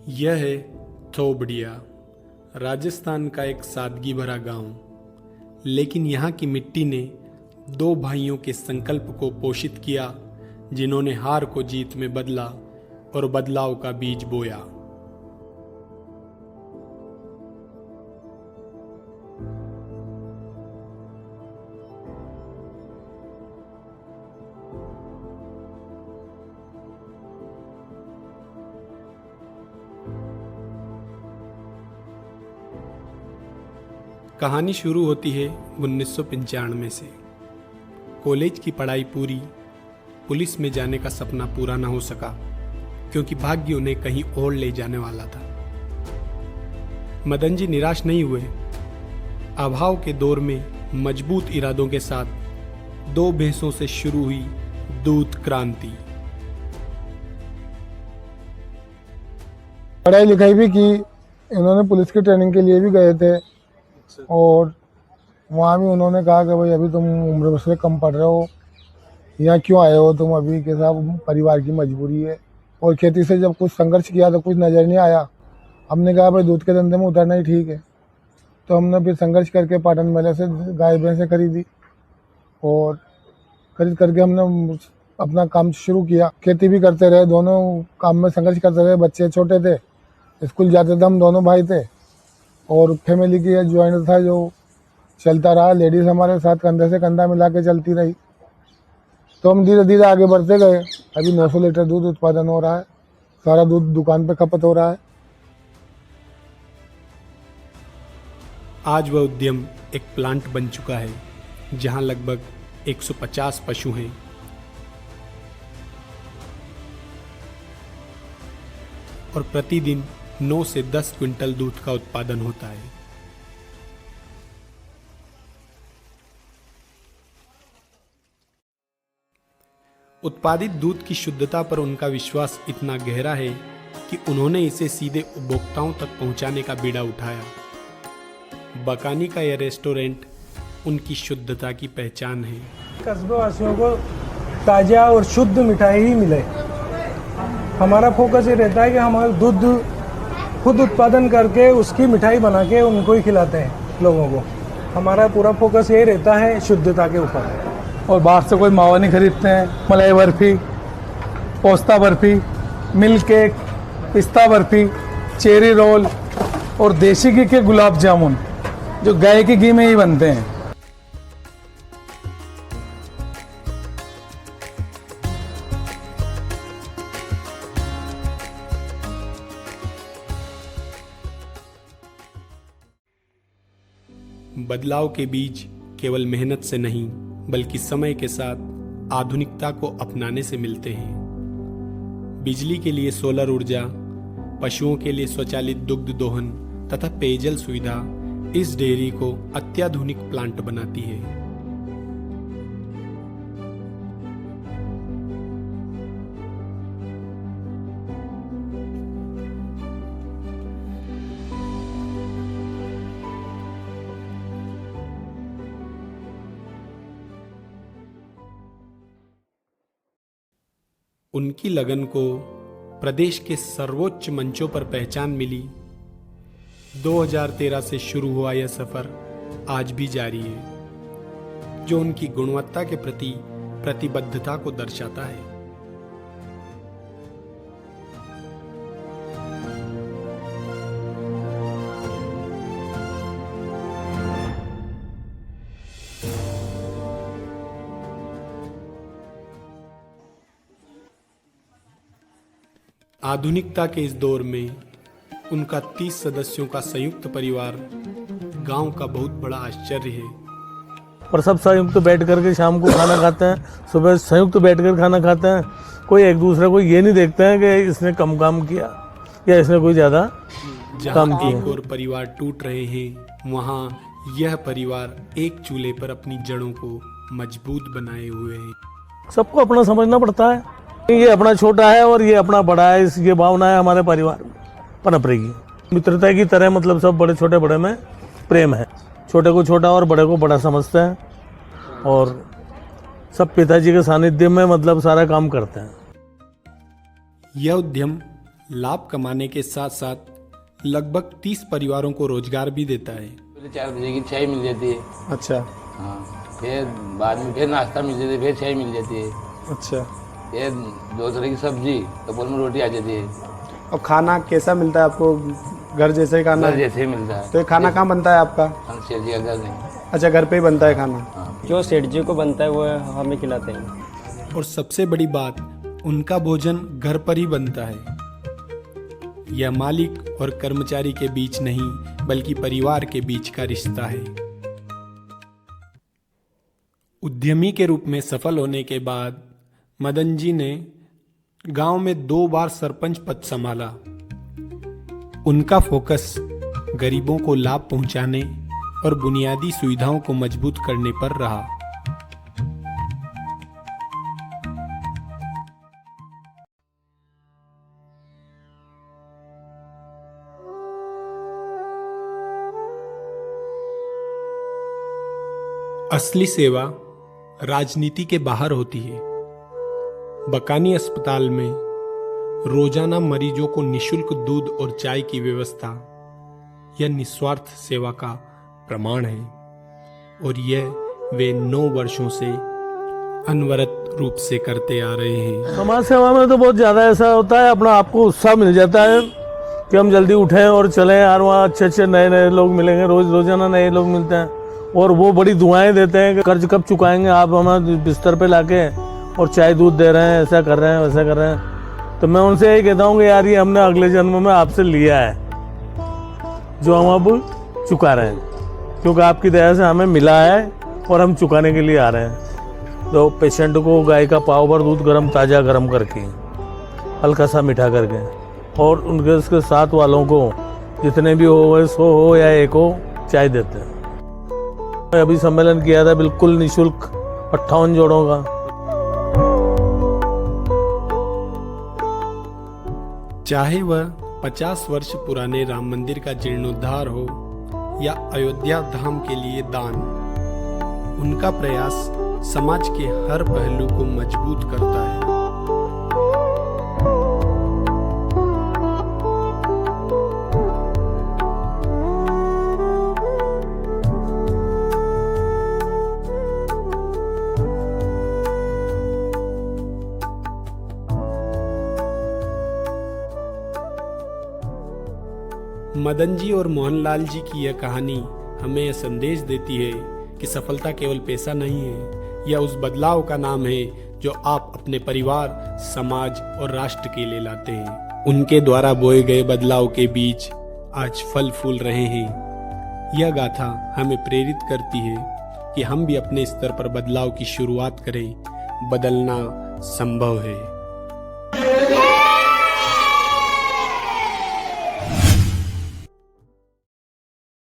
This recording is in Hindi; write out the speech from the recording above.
यह है थोबड़िया, राजस्थान का एक सादगी भरा गांव। लेकिन यहाँ की मिट्टी ने दो भाइयों के संकल्प को पोषित किया, जिन्होंने हार को जीत में बदला और बदलाव का बीज बोया। कहानी शुरू होती है 1995 से। कॉलेज की पढ़ाई पूरी, पुलिस में जाने का सपना पूरा न हो सका क्योंकि भाग्य उन्हें कहीं और ले जाने वाला था। मदन जी निराश नहीं हुए। अभाव के दौर में मजबूत इरादों के साथ दो भैंसों से शुरू हुई दूध क्रांति। पढ़ाई लिखाई भी की, इन्होंने पुलिस की ट्रेनिंग के लिए भी गए थे और वहाँ भी उन्होंने कहा कि भाई अभी तुम उम्र से कम पढ़ रहे हो, यहाँ क्यों आए हो तुम, अभी के साथ परिवार की मजबूरी है। और खेती से जब कुछ संघर्ष किया तो कुछ नज़र नहीं आया। हमने कहा भाई दूध के धंधे में उतरना ही ठीक है, तो हमने फिर संघर्ष करके पाटन मेले से गाय भैंसें खरीदी और खरीद करके हमने अपना काम शुरू किया। खेती भी करते रहे, दोनों काम में संघर्ष करते रहे। बच्चे छोटे थे, स्कूल जाते थे, हम दोनों भाई थे और फैमिली की ज्वाइंट था जो चलता रहा। लेडीज़ हमारे साथ कंधे से कंधा मिला के चलती रही, तो हम धीरे धीरे आगे बढ़ते गए। अभी 900 लीटर दूध उत्पादन हो रहा है, सारा दूध दुकान पे खपत हो रहा है। आज वह उद्यम एक प्लांट बन चुका है जहां लगभग 150 पशु हैं और प्रतिदिन 9 से 10 क्विंटल दूध का उत्पादन होता है। उत्पादित दूध की शुद्धता पर उनका विश्वास इतना गहरा है कि उन्होंने इसे सीधे उपभोक्ताओं तक पहुंचाने का बीड़ा उठाया। बकानी का यह रेस्टोरेंट उनकी शुद्धता की पहचान है। कस्बे वासियों को ताज़ा और शुद्ध मिठाई ही मिले। हमारा फोकस ये रहता है कि हम दूध खुद उत्पादन करके उसकी मिठाई बना के उनको ही खिलाते हैं लोगों को। हमारा पूरा फोकस यही रहता है शुद्धता के ऊपर। और बाहर से कोई मावा नहीं खरीदते हैं। मलाई बर्फ़ी, पोस्ता बर्फ़ी, मिल्क केक, पिस्ता बर्फ़ी, चेरी रोल और देसी घी के गुलाब जामुन जो गाय के घी में ही बनते हैं। बदलाव के बीज केवल मेहनत से नहीं बल्कि समय के साथ आधुनिकता को अपनाने से मिलते हैं। बिजली के लिए सोलर ऊर्जा, पशुओं के लिए स्वचालित दुग्ध दोहन तथा पेयजल सुविधा इस डेयरी को अत्याधुनिक प्लांट बनाती है। उनकी लगन को प्रदेश के सर्वोच्च मंचों पर पहचान मिली। 2013 से शुरू हुआ यह सफर आज भी जारी है, जो उनकी गुणवत्ता के प्रति प्रतिबद्धता को दर्शाता है। आधुनिकता के इस दौर में उनका 30 सदस्यों का संयुक्त परिवार गांव का बहुत बड़ा आश्चर्य है। और सब संयुक्त बैठ करके शाम को खाना खाते हैं, सुबह संयुक्त बैठ कर खाना खाते हैं। कोई एक दूसरे को ये नहीं देखते हैं कि इसने कम काम किया या इसने कोई ज़्यादा काम किया। एक और परिवार टूट रहे हैं, वहाँ यह परिवार एक चूल्हे पर अपनी जड़ों को मजबूत बनाए हुए है। सबको अपना समझना पड़ता है, ये अपना छोटा है और ये अपना बड़ा है। इस ये भावना है हमारे परिवार में पनप रहेगी। मित्रता की तरह मतलब सब बड़े छोटे बड़े में प्रेम है। छोटे को छोटा और बड़े को बड़ा समझते हैं और सब पिताजी के सानिध्य में मतलब सारा काम करते हैं। यह उद्यम लाभ कमाने के साथ साथ लगभग 30 परिवारों को रोजगार भी देता है। 4 बजे की चाय मिल जाती है। अच्छा हाँ, फिर बाद में फिर नाश्ता मिल जाती है, फिर चाय मिल जाती है, अच्छा। फिर 2 तरह की सब्जी, दोपहर में रोटी आ जाती है। और खाना कैसा मिलता है आपको? घर जैसे ही खाना घर है? जैसे ही मिलता है। तो ये खाना कहाँ बनता है आपका? हम शेर जी का घर नहीं। अच्छा, घर पे ही बनता है खाना। हाँ, जो सेठ जी को बनता है वो हमें खिलाते हैं। और सबसे बड़ी बात, उनका भोजन घर पर ही बनता है। यह मालिक और कर्मचारी के बीच नहीं बल्कि परिवार के बीच का रिश्ता है। उद्यमी के रूप में सफल होने के बाद मदन जी ने गांव में 2 बार सरपंच पद संभाला। उनका फोकस गरीबों को लाभ पहुंचाने और बुनियादी सुविधाओं को मजबूत करने पर रहा। असली सेवा राजनीति के बाहर होती है। बकानी अस्पताल में रोजाना मरीजों को निशुल्क दूध और चाय की व्यवस्था यह निस्वार्थ सेवा का प्रमाण है और यह वे 9 वर्षों से अनवरत रूप से करते आ रहे हैं। समाज सेवा में तो बहुत ज़्यादा ऐसा होता है, अपना आपको उत्साह मिल जाता है कि हम जल्दी उठें और चलें यार, वहाँ अच्छे अच्छे नए नए लोग मिलेंगे, रोजाना नए लोग मिलते हैं और वो बड़ी दुआएं देते हैं कि कर्ज कब चुकाएंगे आप, हमें बिस्तर पे लाके और चाय दूध दे रहे हैं, ऐसा कर रहे हैं वैसा कर रहे हैं। तो मैं उनसे यही कहता हूँ कि यार ये हमने अगले जन्म में आपसे लिया है जो हम अब चुका रहे हैं, क्योंकि आपकी दया से हमें मिला है और हम चुकाने के लिए आ रहे हैं। तो पेशेंट को गाय का पाव भर दूध गरम ताज़ा गरम करके हल्का सा मीठा करके और उनके उसके साथ वालों को जितने भी हो 100 हो या 1 हो चाय देते हैं। अभी सम्मेलन किया था बिल्कुल निशुल्क 58 जोड़ों का। चाहे वह 50 वर्ष पुराने राम मंदिर का जीर्णोद्धार हो या अयोध्या धाम के लिए दान, उनका प्रयास समाज के हर पहलू को मजबूत करता है। मदन जी और मोहनलाल जी की यह कहानी हमें यह संदेश देती है कि सफलता केवल पैसा नहीं है, यह उस बदलाव का नाम है जो आप अपने परिवार, समाज और राष्ट्र के लिए लाते हैं। उनके द्वारा बोए गए बदलाव के बीज आज फल फूल रहे हैं। यह गाथा हमें प्रेरित करती है कि हम भी अपने स्तर पर बदलाव की शुरुआत करें। बदलना संभव है।